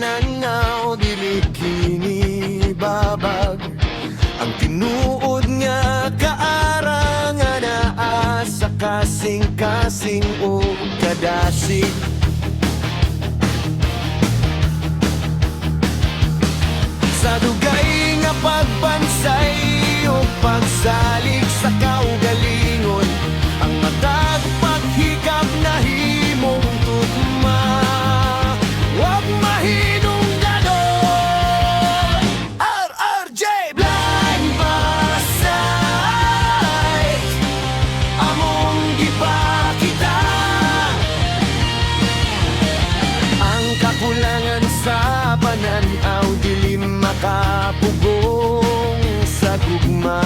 sapanan nga o dili kini babag. Ang tinuod nga kaara nga naa sa kasing-kasing o kadasig. Sa dugay nga pagbansay o pagsalig sa kaugalingon, ang matag paghikap na himong tugma. Huwag mahinungganon, RRJ Blind Parasite, among gipakita ang kakulangan sa pananaw, dili makapugong sa gugma.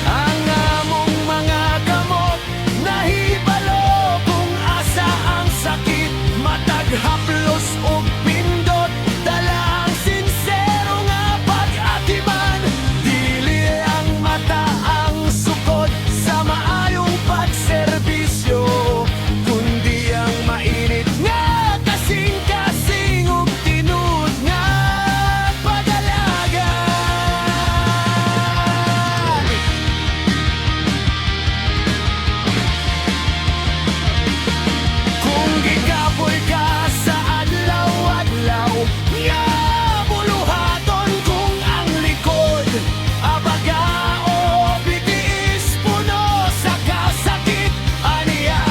Ang among mga gamot nahibalo kung asa ang sakit, matag haplos o pindot, dala ang sinsero nga pag-atiman. Dili ang mata ang sukod sa maayong pagserbisyo, kundi ang mainit nga kasing-kasing ug tinud nga pag-alagan. Kung gikapoy ka sa adlaw-adlaw, nga buluhaton kung ang likod abaga o bitiis puno sa kasakit, aniya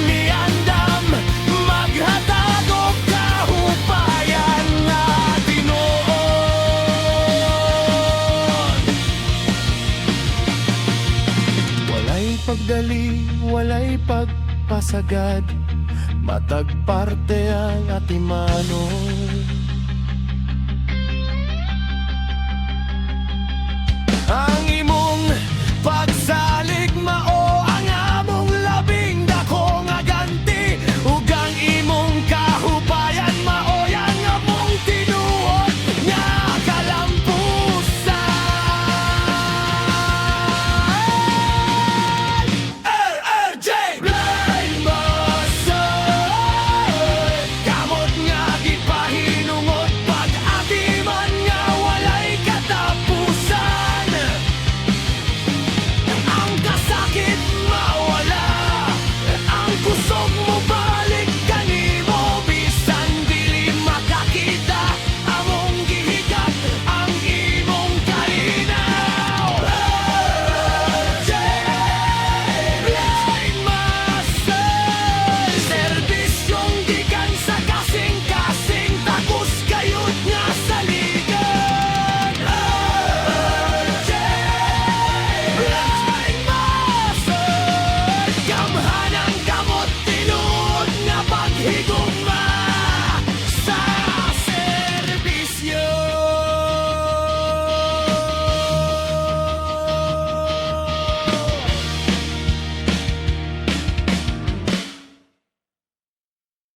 niandam maghatag og kahupayan nga tinuod. Walay pagdali, walay pagpasagad, matag parte ang atimanon.